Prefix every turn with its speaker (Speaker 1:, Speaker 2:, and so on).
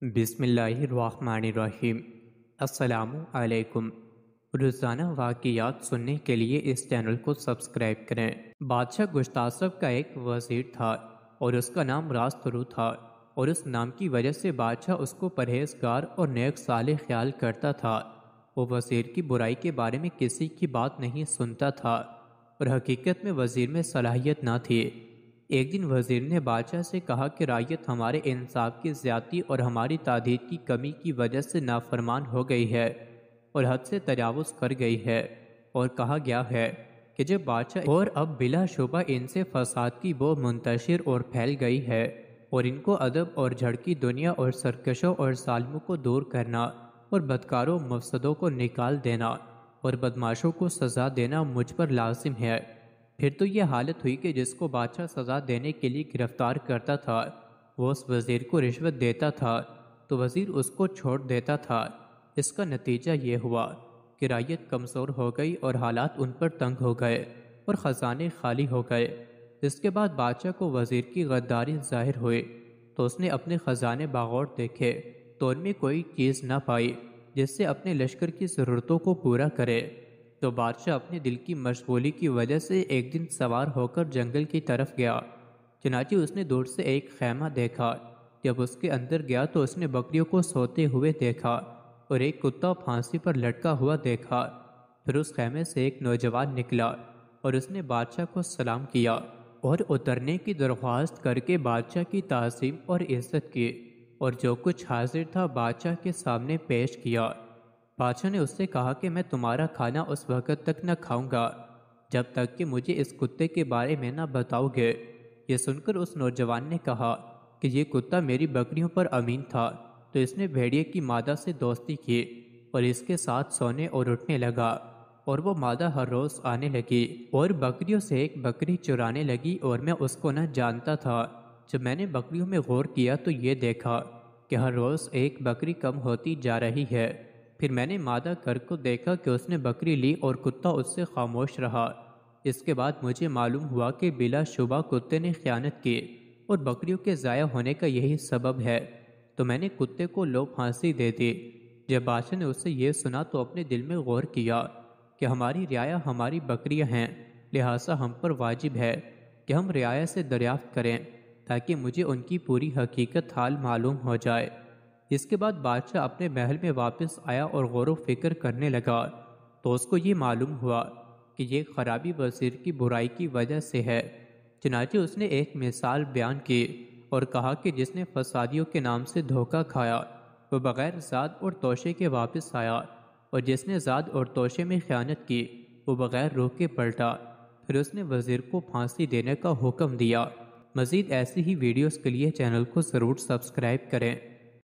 Speaker 1: بسم اللہ الرحمن الرحیم۔ السلام علیکم۔ روزانہ واقعات سننے کے لیے اس چینل کو سبسکرائب کریں۔ بادشاہ گشتاسب کا ایک وزیر تھا اور اس کا نام راسترو تھا، اور اس نام کی وجہ سے بادشاہ اس کو پرہیزگار اور نیک صالح خیال کرتا تھا۔ وہ وزیر کی برائی کے بارے میں کسی کی بات نہیں سنتا تھا، اور حقیقت میں وزیر میں صلاحیت نہ تھی۔ ایک دن وزیر نے بادشاہ سے کہا کہ رعیت ہمارے انصاف کی زیادتی اور ہماری تعدید کی کمی کی وجہ سے نافرمان ہو گئی ہے اور حد سے تجاوز کر گئی ہے، اور کہا گیا ہے کہ جب بادشاہ اور اب بلا شبہ ان سے فساد کی بو منتشر اور پھیل گئی ہے، اور ان کو ادب اور جھڑکی دنیا اور سرکشوں اور ظالموں کو دور کرنا اور بدکاروں مفسدوں کو نکال دینا اور بدماشوں کو سزا دینا مجھ پر لازم ہے۔ پھر تو یہ حالت ہوئی کہ جس کو بادشاہ سزا دینے کے لیے گرفتار کرتا تھا وہ اس وزیر کو رشوت دیتا تھا تو وزیر اس کو چھوڑ دیتا تھا۔ اس کا نتیجہ یہ ہوا کہ رعیت کمزور ہو گئی اور حالات ان پر تنگ ہو گئے اور خزانے خالی ہو گئے۔ اس کے بعد بادشاہ کو وزیر کی غداری ظاہر ہوئی تو اس نے اپنے خزانے باغور دیکھے تو ان میں کوئی چیز نہ پائی جس سے اپنے لشکر کی ضرورتوں کو پورا کرے۔ تو بادشاہ اپنے دل کی مشغولی کی وجہ سے ایک دن سوار ہو کر جنگل کی طرف گیا۔ چنانچہ اس نے دور سے ایک خیمہ دیکھا۔ جب اس کے اندر گیا تو اس نے بکریوں کو سوتے ہوئے دیکھا اور ایک کتا پھانسی پر لٹکا ہوا دیکھا۔ پھر اس خیمے سے ایک نوجوان نکلا اور اس نے بادشاہ کو سلام کیا اور اترنے کی درخواست کر کے بادشاہ کی تعظیم اور عزت کی، اور جو کچھ حاضر تھا بادشاہ کے سامنے پیش کیا۔ بادشاہ نے اس سے کہا کہ میں تمہارا کھانا اس وقت تک نہ کھاؤں گا جب تک کہ مجھے اس کتے کے بارے میں نہ بتاؤ گے۔ یہ سن کر اس نوجوان نے کہا کہ یہ کتا میری بکریوں پر امین تھا، تو اس نے بھیڑیے کی مادہ سے دوستی کی اور اس کے ساتھ سونے اور اٹھنے لگا، اور وہ مادہ ہر روز آنے لگی اور بکریوں سے ایک بکری چرانے لگی، اور میں اس کو نہ جانتا تھا۔ جب میں نے بکریوں میں غور کیا تو یہ دیکھا کہ ہر روز ایک بکری کم ہوتی جا رہی ہے۔ پھر میں نے مادہ کر کو دیکھا کہ اس نے بکری لی اور کتا اس سے خاموش رہا۔ اس کے بعد مجھے معلوم ہوا کہ بلا شبہ کتے نے خیانت کی اور بکریوں کے ضائع ہونے کا یہی سبب ہے، تو میں نے کتے کو لو پھانسی دے دی۔ جب بادشاہ نے اس سے یہ سنا تو اپنے دل میں غور کیا کہ ہماری رعایا ہماری بکریاں ہیں، لہٰذا ہم پر واجب ہے کہ ہم رعایا سے دریافت کریں تاکہ مجھے ان کی پوری حقیقت حال معلوم ہو جائے۔ اس کے بعد بادشاہ اپنے محل میں واپس آیا اور غور و فکر کرنے لگا تو اس کو یہ معلوم ہوا کہ یہ خرابی وزیر کی برائی کی وجہ سے ہے۔ چنانچہ اس نے ایک مثال بیان کی اور کہا کہ جس نے فسادیوں کے نام سے دھوکہ کھایا وہ بغیر زاد اور توشے کے واپس آیا، اور جس نے زاد اور توشے میں خیانت کی وہ بغیر روح کے پلٹا۔ پھر اس نے وزیر کو پھانسی دینے کا حکم دیا۔ مزید ایسی ہی ویڈیوز کے لیے چینل کو ضرور سبسکرائب کریں۔